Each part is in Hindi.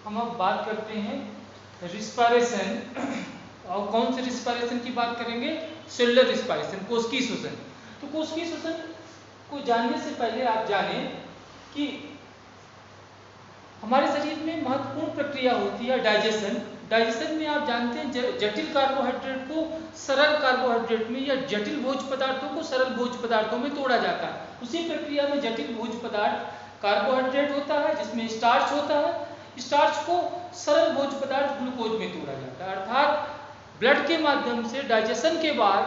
हम अब बात करते हैं रिस्पायरेशन। और कौन से रिस्पायरेशन की बात करेंगे? सेलुलर रिस्पायरेशन, कोशिकीय श्वसन। तो कोशिकीय श्वसन को जानने से पहले आप जानें कि हमारे शरीर में महत्वपूर्ण प्रक्रिया होती है डाइजेशन। डाइजेशन में आप जानते हैं जटिल कार्बोहाइड्रेट को सरल कार्बोहाइड्रेट में या जटिल भोज्य पदार्थों को सरल भोज्य पदार्थों में तोड़ा जाता है। उसी प्रक्रिया में जटिल भोज्य पदार्थ कार्बोहाइड्रेट होता है जिसमें स्टार्च होता है, स्टार्च को सरल भोज्य पदार्थ ग्लूकोज में तोड़ा जाता है। अर्थात ब्लड के माध्यम से डाइजेशन के बाद,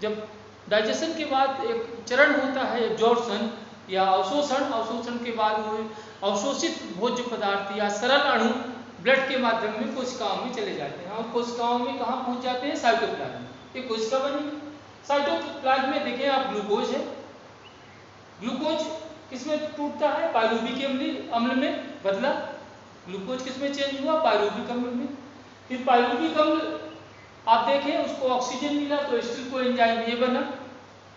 जब डाइजेशन के बाद एक चरण होता है एब्जॉर्प्शन या अवशोषण, अवशोषण के बाद वो अवशोषित भोज्य पदार्थ या सरल अणु ब्लड के माध्यम में कोशिकाओं में चले जाते हैं और कोशिकाओं में कहाँ पहुँच जाते हैं? साइटोप्लाज्म में। ये कोशिका बनी, साइटोप्लाज्म में देखें आप ग्लूकोज है। ग्लूकोज किसमें टूटता है? पाइरूविक अम्ल में बदला। ग्लूकोज किसमें चेंज हुआ? पाइरूविक अम्ल में। फिर पाइरूविक अम्ल आप देखें उसको ऑक्सीजन मिला तो एसिटिल कोएंजाइम ए बना।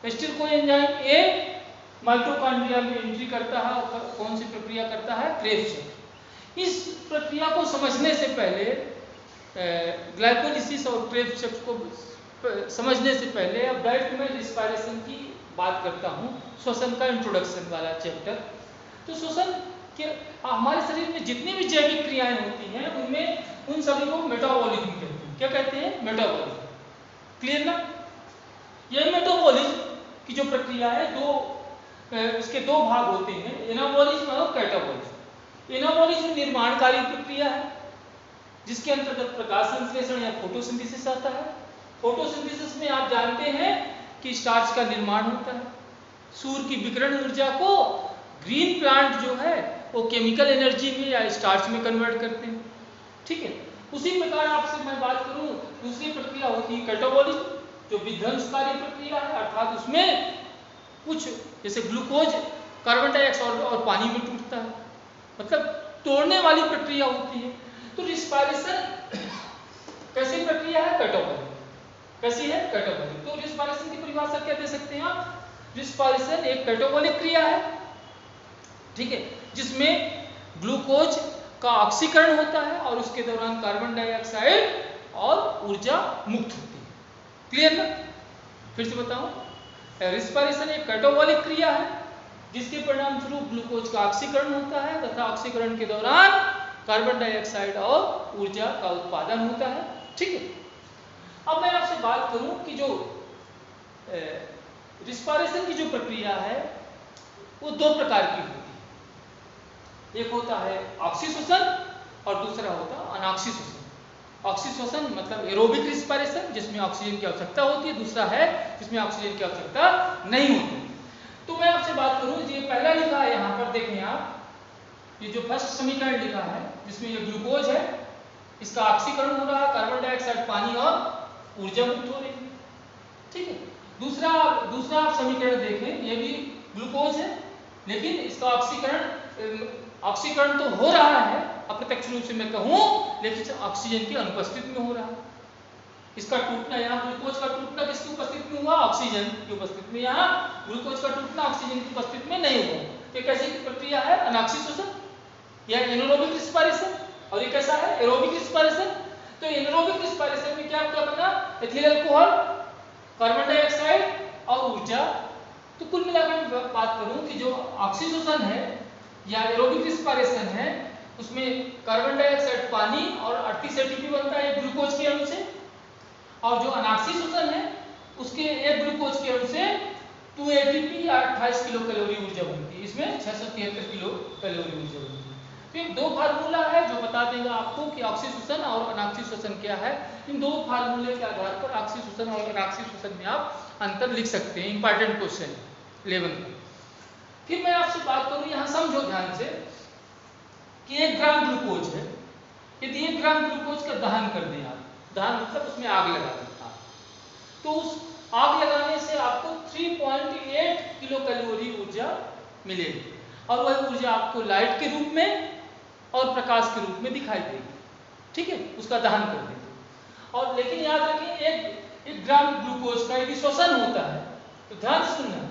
एसिटिल कोएंजाइम ए माइटोकॉन्ड्रिया में एंट्री करता है और कौन सी प्रक्रिया करता है? क्रेब्स चक्र। इस प्रक्रिया को समझने से पहले, ग्लाइकोलिसिस और क्रेब्स चक्र को समझने से पहले अब डायरेक्ट में रिस्पायरेशन की बात करता हूँ, श्वसन का इंट्रोडक्शन वाला चैप्टर। तो श्वसन के हमारे शरीर में जितनी भी जैविक क्रियाएं होती हैं उनमें उन सभी को मेटाबॉलिज्म कहते हैं। क्या कहते हैं? मेटाबॉलिज्म। क्लियर ना? यह मेटाबॉलिज्म की जो प्रक्रिया है इसके दो भाग होते हैं, एनाबॉलिज्म और कैटाबॉलिज्म। एनाबॉलिज्म निर्माणकारी प्रक्रिया है जिसके अंतर्गत प्रकाश संश्लेषण या फोटोसिंथेसिस आता है। फोटोसिंथेसिस में आप जानते हैं कि स्टार्च का निर्माण होता है। सूर्य की विकिरण ऊर्जा को ग्रीन प्लांट जो है वो केमिकल एनर्जी में या स्टार्च में कन्वर्ट करते हैं। ठीक है, उसी प्रकार आपसे मैं बात करूं, दूसरी प्रक्रिया होती है कैटाबॉलिज्म जो विध्वंसकारी प्रक्रिया है। अर्थात उसमें कुछ जैसे ग्लूकोज कार्बन डाइऑक्साइड और पानी में टूटता है, मतलब तोड़ने वाली प्रक्रिया होती है। तो रिस्पायरेशन कैसी प्रक्रिया है? कैटाबॉलिक। कैसी है? कैटाबॉलिक। तो रिस्पायरेशन की परिभाषा क्या दे सकते हैं आप? रिस्पायरेशन एक कैटाबॉलिक क्रिया है, ठीक है, जिसमें ग्लूकोज का ऑक्सीकरण होता है और उसके दौरान कार्बन डाइऑक्साइड और ऊर्जा मुक्त होती है। क्लियर ना? फिर से बताऊं, रिस्पायरेशन एक कैटाबॉलिक क्रिया है जिसके परिणाम स्वरूप ग्लूकोज का ऑक्सीकरण होता है तथा ऑक्सीकरण के दौरान कार्बन डाइऑक्साइड और ऊर्जा का उत्पादन होता है। ठीक है, अब मैं आपसे बात करूं कि जो रिस्पायरेशन की जो प्रक्रिया है वो दो प्रकार की होती है। एक होता है ऑक्सीश्वसन और दूसरा होता है अनॉक्सीश्वसन। ऑक्सीश्वसन मतलब एरोबिक रिस्पायरेशन जिसमें ऑक्सीजन की आवश्यकता होती है, दूसरा है जिसमें ऑक्सीजन की आवश्यकता नहीं होती। तो मैं आपसे बात करूं, ये पहला लिखा है यहाँ पर देखें आप, ये जो फर्स्ट समीकरण लिखा है जिसमें ये ग्लूकोज है, इसका ऑक्सीकरण हो रहा है, कार्बन डाइऑक्साइड पानी और ऊर्जा मुक्त हो रही है। ठीक है, दूसरा आप समीकरण देखें, ये भी ग्लूकोज है लेकिन इसका ऑक्सीकरण तो हो रहा है अप्रत्यक्ष रूप से मैं कहूं, लेकिन ऑक्सीजन की अनुपस्थित में हो रहा है। इसका टूटना, यहाँ ग्लूकोज का टूटना किसकी उपस्थिति में हुआ? ऑक्सीजन की उपस्थिति में। यहाँ ग्लूकोज का टूटना ऑक्सीजन की उपस्थिति में नहीं हुआ। ये कैसी प्रक्रिया है? अनॉक्सीश्वसन या एनारोबिक रिस्पायरेशन। और ये कैसा है? Aerobic respiration. तो एनारोबिक रिस्पायरेशन में क्या क्या बना? एथिल अल्कोहल, कार्बन डाइऑक्साइड और ऊर्जा। तो कुल मिलाकर मैं बात करूं कि जो ऑक्सीश्वसन है या एरोबिक रिस्पायरेशन है उसमें कार्बन डाइऑक्साइड पानी और 38 एटीपी बनता है एक ग्लूकोज के अणु से, और जो अनॉक्सीश्वसन है उसके एक ग्लूकोज के अणु से 2 एटीपी या 28 किलो कैलोरी ऊर्जा बनती है। इसमें 673 किलो कैलोरी ऊर्जा बनती है। तो ये दो फार्मूला है जो बता देगा आपको कि ऑक्सीश्वसन और अनॉक्सीश्वसन क्या है। इन दो फार्मूले के आधार पर ऑक्सीश्वसन और अनॉक्सीश्वसन में आप अंतर लिख सकते हैं। इंपॉर्टेंट क्वेश्चन 11 का। फिर मैं आपसे बात करूं, यहां समझो ध्यान से कि 1 ग्राम ग्लूकोज है। यदि 1 ग्राम ग्लूकोज का दहन कर दें आप, दहन मतलब उसमें आग लगा दें आप, तो उस आग लगाने से आपको 3.8 किलो कैलोरी ऊर्जा मिलेगी और वह ऊर्जा आपको लाइट के रूप में और प्रकाश के रूप में दिखाई देगी। ठीक है, उसका दहन कर दें। और लेकिन याद रखिए 1 ग्राम ग्लूकोज का यदि श्वसन होता है तो ध्यान से सुनना,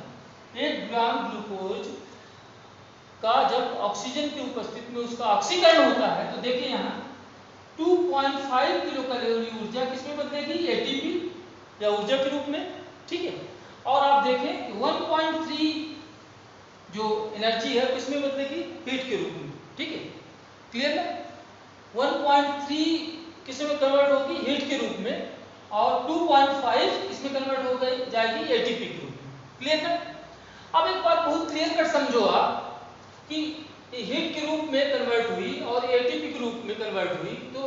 1 ग्राम ग्लूकोज का जब ऑक्सीजन की उपस्थिति में उसका ऑक्सीकरण होता है तो देखिए यहाँ 2.5 किलो कैलोरी ऊर्जा किसमें बदलेगी, एटीपी या ऊर्जा के रूप में, ठीक है। और आप देखें कि 1.3 जो एनर्जी है किसमें बदलेगी, हीट के रूप में, ठीक है, क्लियर ना। 1.3 किसमें कन्वर्ट होगी, हीट के रूप में, और 2.5 इसमें कन्वर्ट हो गई जाएगी एटीपी के रूप में, क्लियर ना। अब एक बात बहुत क्लियर कर समझो आप कि हीट के रूप में कन्वर्ट हुई और एटीपी के रूप में कन्वर्ट हुई, तो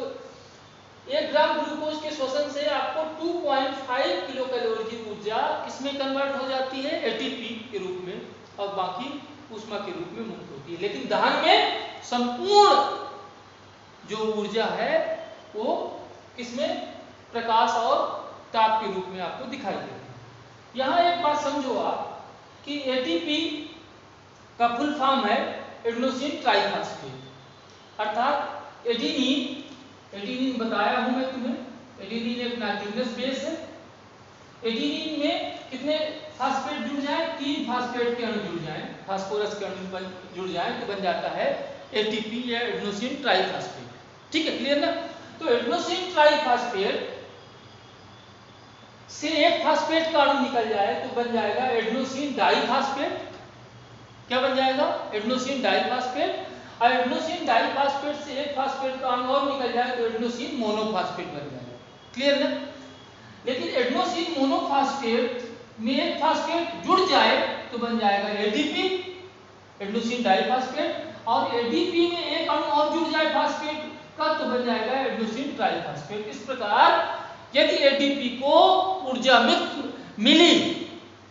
1 ग्राम ग्लूकोज के शोषण से आपको 2.5 किलो कैलोरी की ऊर्जा किसमें कन्वर्ट हो जाती है, एटीपी के रूप में, और बाकी ऊष्मा के रूप में मुक्त होती है। लेकिन दहन में संपूर्ण जो ऊर्जा है वो किसमें, प्रकाश और ताप के रूप में आपको दिखाई देती है। यहाँ एक बात समझो आप कि एटीपी का फुल फॉर्म है एडेनोसिन ट्राइफॉस्फेट, अर्थात एडेनिन बताया हूं मैं तुम्हें, एडेनिन एक नाइट्रोजनस बेस है। एडेनिन में कितने फास्फेट जुड़ जाए, 3 फास्फेट के अणु जुड़ जाए, फास्फोरस के अणु जुड़ जाए तो बन जाता है एटीपी या एडेनोसिन ट्राइफॉस्फेट, ठीक है, क्लियर ना। तो एडेनोसिन ट्राइफॉस्फेट से एक फास्फेट का अणु निकल जाए तो बन जाएगा एडेनोसिन डाइफॉस्फेट। क्या बन जाएगा, एडेनोसिन डाइफॉस्फेट। और एडेनोसिन डाइफॉस्फेट से एक फास्फेट का अणु और निकल जाए तो एडेनोसिन मोनोफॉस्फेट बन जाएगा, क्लियर ना। लेकिन एडेनोसिन मोनोफॉस्फेट में एक फास्फेट जुड़ जाए तो बन जाएगा एडीपी, एडेनोसिन डाइफॉस्फेट, और एडीपी में एक अणु और जुड़ जाए फास्फेट का तो बन जाएगा एडेनोसिन ट्राइफॉस्फेट। इस प्रकार यदि एडीपी को ऊर्जा मिली,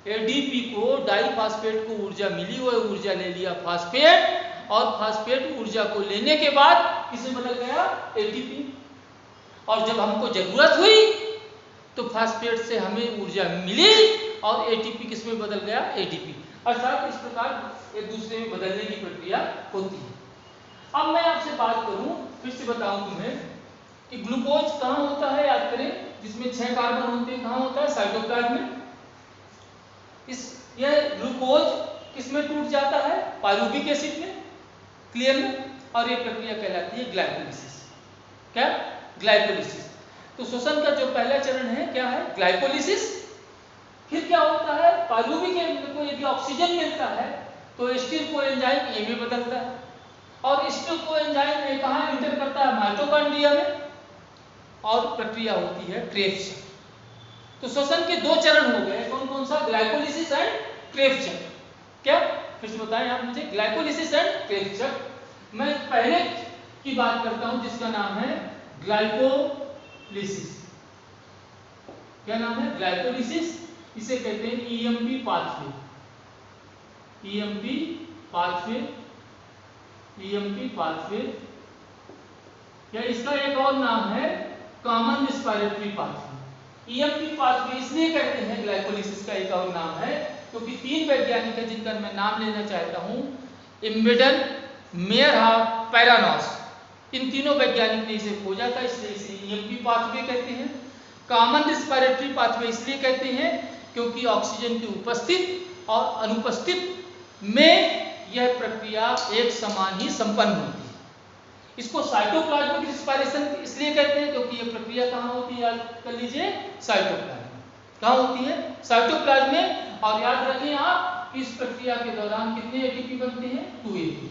एडीपी को डाइफॉस्फेट को ऊर्जा मिली, वह ऊर्जा ले लिया फास्फेट, और फास्फेट ऊर्जा को लेने के बाद किसमें बदल गया, एटीपी। और जब हमको जरूरत हुई तो फास्फेट से हमें ऊर्जा मिली और एटीपी किसमें बदल गया, एडीपी। अर्थात इस प्रकार एक दूसरे में बदलने की प्रक्रिया होती है। अब मैं आपसे बात करूं, फिर से बताऊं तुम्हें कि ग्लूकोज कहाँ होता है, याद करें, जिसमें 6 कार्बन होते हैं, कहाँ होता है, साइटोप्लाज्म में। यह ग्लूकोज किसमें टूट जाता है, पायरुविक एसिड में, क्लियर में, और यह प्रक्रिया कहलाती है ग्लाइकोलिसिस। क्या, ग्लाइकोलिसिस। तो श्वसन का जो पहला चरण है क्या है, ग्लाइकोलिसिस। फिर क्या होता है, पायरुविक एसिड को यदि ऑक्सीजन मिलता है तो एस्टिल को एंजाइम ए में बदलता है, और एस्टिल को एंजाइम ए कहाँ एंटर करता है, माइटोकॉन्ड्रिया में, और प्रक्रिया होती है क्रेब्स। तो श्वसन के 2 चरण हो गए, कौन कौन सा, ग्लाइकोलिसिस एंड क्रेब्स चक्र। क्या, फिर से बताएं आप मुझे, ग्लाइकोलिसिस एंड क्रेब्स चक्र। मैं पहले की बात करता हूं जिसका नाम है ग्लाइकोलिसिस। क्या नाम है, ग्लाइकोलिसिस। इसे कहते हैं EMP pathway, EMP pathway, EMP pathway, या इसका एक और नाम है common respiratory pathway. EMP pathway इसलिए कहते हैं, ग्लाइकोलिसिस का एक और नाम है क्योंकि 3 वैज्ञानिक है जिनका मैं नाम लेना चाहता हूं, इम्बेडन, मेयरहाफ, पैरानॉस। इन तीनों वैज्ञानिक ने इसे खोजा था, इसलिए इसे ईएमपी पाथवे कहते हैं। कॉमन रेस्पिरेटरी पाथवे इसलिए कहते हैं क्योंकि ऑक्सीजन की उपस्थित और अनुपस्थित में यह प्रक्रिया एक समान ही संपन्न होती है। इसको साइटोप्लाज्मिक रेस्पिरेशन इसलिए कहते हैं क्योंकि यह प्रक्रिया कहाँ होती है, याद कर लीजिए, साइटोप्लाज्म। कहाँ होती है, साइटोप्लाज्म में। और याद रखें आप, इस प्रक्रिया के दौरान कितने एटीपी बनते हैं, 2 एटीपी,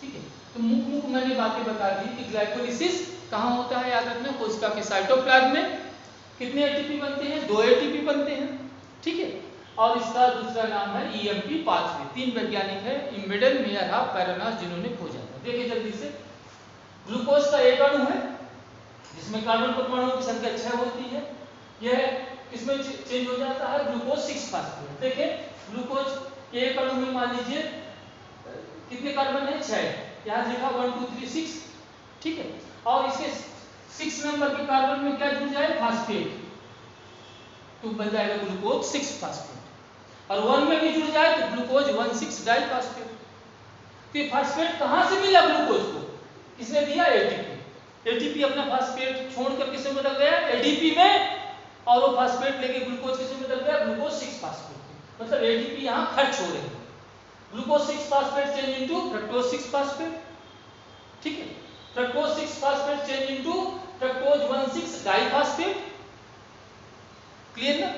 ठीक है। तो मुख्य मैंने बातें बता दी कि ग्लाइकोलिसिस कहाँ होता है, याद रखना, कोशिका के साइटोप्लाज्म में। कितने एटीपी बनते हैं, 2 एटीपी बनते हैं, ठीक है। और इसका दूसरा नाम है ईएमपी पाथवे। 3 वैज्ञानिक है, इम्बेडन, मेयरहाफ, पैरानॉस, जिन्होंने खोजा था। देखिए जल्दी से, ग्लूकोज का एक अणु है जिसमें कार्बन परमाणुओं की संख्या 6 होती है। यह किसमें चेंज हो जाता है, ग्लूकोज 6 फास्फेट। देखिए ग्लूकोज के एक अणु में मान लीजिए कितने कार्बन है, 6, यहाँ लिखा 1 2 3 6, ठीक है। और इसके 6 नंबर के कार्बन में क्या जुड़ जाए, फास्फेट, तो बन जाएगा ग्लूकोज 6 फास्फेट। और 1 में भी जुड़ जाए तो ग्लूकोज 1,6 डाइफॉस्फेट। तो ये फास्फेट कहाँ से मिला ग्लूकोज को, किसने दिया, एटीपी। एटीपी अपना फास्फेट छोड़कर किसमें बदल गया, एडीपी में, और वो फास्फेट लेके ग्लूकोज किसमें बदल गया, ग्लूकोज 6 फास्फेट। मतलब एटीपी यहाँ खर्च हो रही है। Glucose 6 phosphate change into fructose 6 phosphate, ठीक है। Fructose 6 phosphate change into fructose 1,6 diphosphate, clear ना।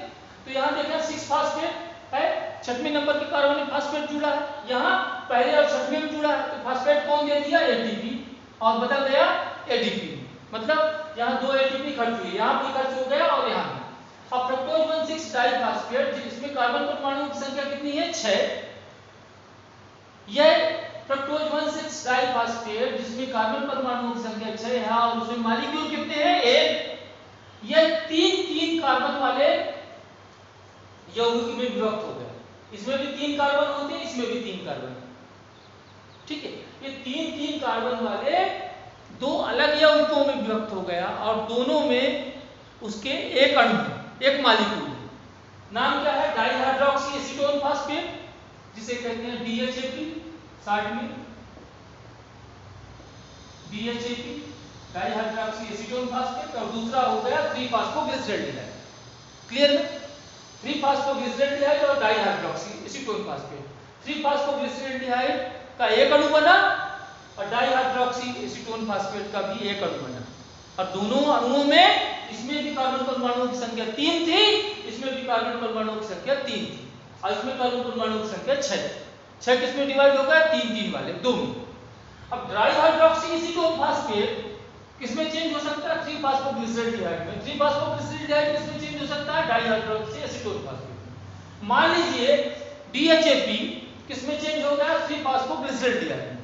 तो यहां देखना 6 फास्फेट है, छठवें नंबर के कार्बनिक फास्फेट जुड़ा है, यहां पहले और छठवें में जुड़ा है, तो फास्फेट कौन दे दिया, एटीपी, और बदल गया एडीपी, मतलब यहां 2 एटीपी खर्च हुई, यहां भी खर्च हो गया और यहां भी। अब फ्रक्टोज 1,6 डाइफास्फेट जिसमें कार्बन परमाणुओं की संख्या कितनी है, 6, यह फ्रक्टोज 1,6 डाइफास्फेट जिसमें कार्बन परमाणुओं की संख्या 6 है और उसमें मॉलिक्यूल कितने हैं, 1, यह 3 कार्बन वाले यौगिक में विभक्त हो गया। इसमें भी 3 कार्बन होते हैं, इसमें भी 3 कार्बन, ठीक है। ये 3 कार्बन वाले 2 अलग यौगिकों में विभक्त हो गया और दोनों में उसके एक अणु, एक मॉलिक्यूल, नाम क्या है, डाइहाइड्रोक्सी एसीटोन फास्फेट, जिसे कहते हैं DHAP, शॉर्ट में DHAP, डाइहाइड्रोक्सी एसीटोन फास्फेट, और दूसरा हो गया 3-फॉस्फोग्लिसरॉल्डिहाइड, क्लियर है। 3-फॉस्फोग्लिसरॉल्डिहाइड और डाइहाइड्रोक्सी एसीटोन फास्फेट, 3-फॉस्फोग्लिसरॉल्डिहाइड का एक अणु बना और डाइहाइड्रोक्सी एसीटोन फास्फेट का भी एक अणु बना, और दोनों अणुओं में इसमें भी कार्बन परमाणुओं की संख्या 3 थी, इसमें भी कार्बन परमाणुओं की संख्या 3 थी, और इसमें कार्बन परमाणुओं की संख्या 6, 6 किसमें डिवाइड हो गया, 3 वाले 2 में। अब डाइहाइड्रोक्सी एसीटोन फास्फेट किसमें चेंज हो सकता है, 3-फॉस्फोग्लिसरॉल्डिहाइड में, 3-फॉस्फोग्लिसरॉल्डिहाइड किसमें चेंज हो सकता है, डाइहाइड्रोक्सी एसीटोन फास्फेट। मान लीजिए DHAP किसमें चेंज हो गया, 3-फॉस्फोग्लिसरॉल्डिहाइड में,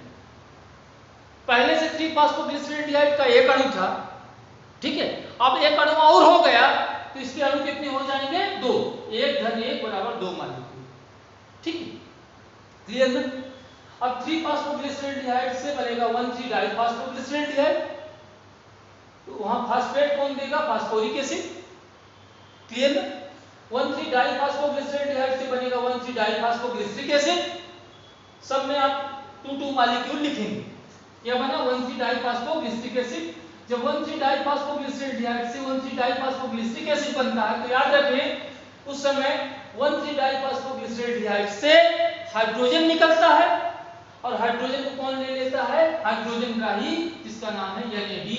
पहले से 3-फॉस्फोग्लिसरॉल्डिहाइड का एक अणु था, ठीक है, अब एक अणु और हो गया, तो इसके अणु कितने हो जाएंगे, 2, 1-1 बराबर 2 मॉलिक्यूल, ठीक है, क्लियर ना। अब 3-फॉस्फोग्लिसरॉल्डिहाइड से बनेगा 1,3-डाइफॉस्फोग्लिसरॉल्डिहाइड, तो वहां फास्फेट कौन देगा, फास्फोरिक एसिड, क्लियर ना। 1,3-डाइफॉस्फोग्लिसरॉल्डिहाइड से बनेगा 1,3-डाइफॉस्फोग्लिसरिक एसिड, सब में आप 2 मॉलिक्यूल लिखेंगे, यह बना 1,3-डाइफॉस्फोग्लिसरिक एसिड। जब 1,3-डाइफॉस्फोग्लिसरॉल्डिहाइड से 1,3-डाइफॉस्फोग्लिसरिक एसिड बनता है, तो याद रखें उस समय 1,3-डाइफॉस्फोग्लिसरॉल्डिहाइड से हाइड्रोजन निकलता है, और हाइड्रोजन को कौन ले लेता है, हाइड्रोजन ग्राही, जिसका नाम है NAD,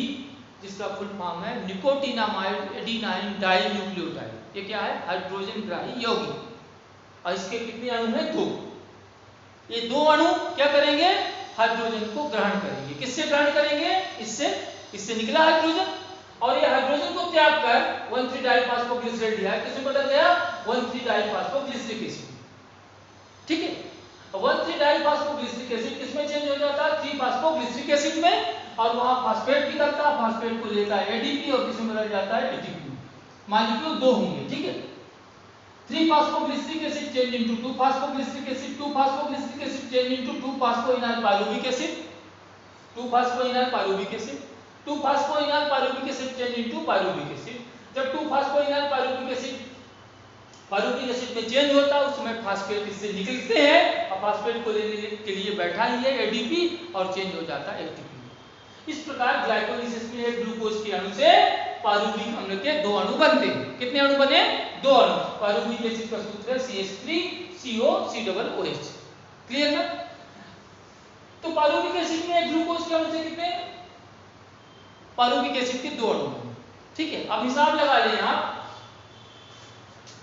जिसका फुल फॉर्म है निकोटिनामाइड एडिनाइन डाइन्यूक्लियोटाइड। ये क्या है, हाइड्रोजन ग्राही यौगिक, और इसके कितने अणु हैं, 2। ये 2 अणु क्या करेंगे, हाइड्रोजन को ग्रहण करेंगे, किससे ग्रहण करेंगे, इससे निकला हाइड्रोजन, और ये हाइड्रोजन को त्याग कर 1,3-डाइफॉस्फोग्लिसरॉल्डिहाइड किसमें बदल गया, 1,3-डाइफॉस्फोग्लिसरिक एसिड, ठीक है। 1,3-डाइफॉस्फोग्लिसरिक एसिड किसमें चेंज हो जाता है, 3-फॉस्फोग्लिसरिक एसिड में, और वहां फास्फेट निकलता है, फास्फेट को लेता है ADP और किसमें बदल जाता है ATP, मॉलिक्यूल 2 होंगे, ठीक है। Three phosphoglyceric acid change into two phosphoglyceric acid, two phosphoglyceric acid change into two phosphoenol pyruvic acid, two phosphoenol pyruvic acid, two phosphoenol pyruvic acid change into pyruvic acid. जब 2-फॉस्फोइनॉल पायरुविक एसिड में चेंज होता है, उस समय फास्फेट इससे निकलते हैं, और फास्फेट को लेने के लिए बैठा ही है ADP, और चेंज हो जाता है ATP। इस प्रकार ग्लाइकोलिसिस में एक ग्लूकोज के अणु से पायरुविक अम्ल के 2 अणु बनते हैं। कितने अणु बने, 2 अणु। पायरुविक एसिड का सूत्र है CH3COCOOH, क्लियर ना। तो पायरुविक एसिड में ग्लूकोज के अणु से कितने, पायरुविक एसिड के 2 अणु बने, ठीक है। अब हिसाब लगा लें आप,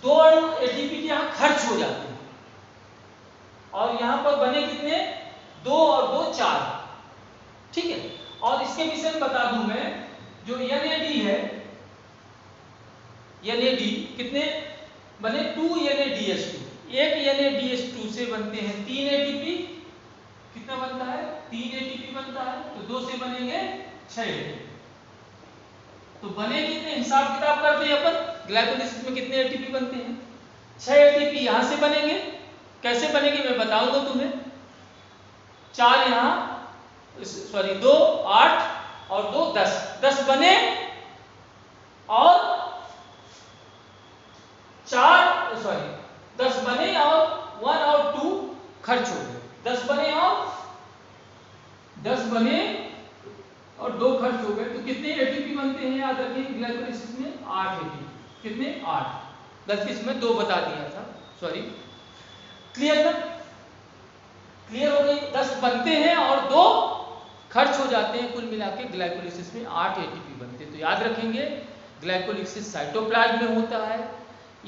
2 अणु ATP के यहां खर्च हो जाते हैं, और यहां पर बने कितने, 2 और 2 4, ठीक है। और इसके विषय में बता दूं मैं, जो NAD है, NAD कितने बने, 2 NADH2, एक NADH2 से बनते हैं 3 ATP, कितना बनता है, 3 ATP बनता है, तो 2 से बनेंगे 6 ATP। तो बने कितने, हिसाब किताब करते हैं अपन, ग्लाइकोलिसिस में कितने ATP बनते हैं, 6 ATP यहां से बनेंगे, कैसे बनेंगे मैं बताऊंगा तुम्हें, 4 यहां, सॉरी 2 8 और 2 10, 10 बने, और 10 बने और 1 और 2 खर्च हो गए, 10 बने और 2 खर्च हो गए, तो कितने ATP बनते हैं, याद रखिए ग्लाइकोलिसिस में 8 ATP, कितने 8, गलती से मैं 2 बता दिया था, सॉरी, क्लियर ना। क्लियर हो गई? 10 बनते हैं और 2 खर्च हो जाते हैं। कुल मिला के ग्लाइकोलिसिस में 8 एटीपी बनते हैं। तो याद रखेंगे, ग्लाइकोलिसिस साइटोप्लाज्म में होता है,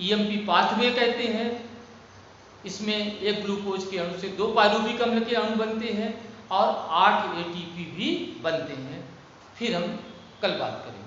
ईएमपी पाथवे कहते हैं। इसमें एक ग्लूकोज के अणु से 2 पायरुविक अम्ल के अणु बनते हैं और 8 एटीपी भी बनते हैं। फिर हम कल बात करेंगे।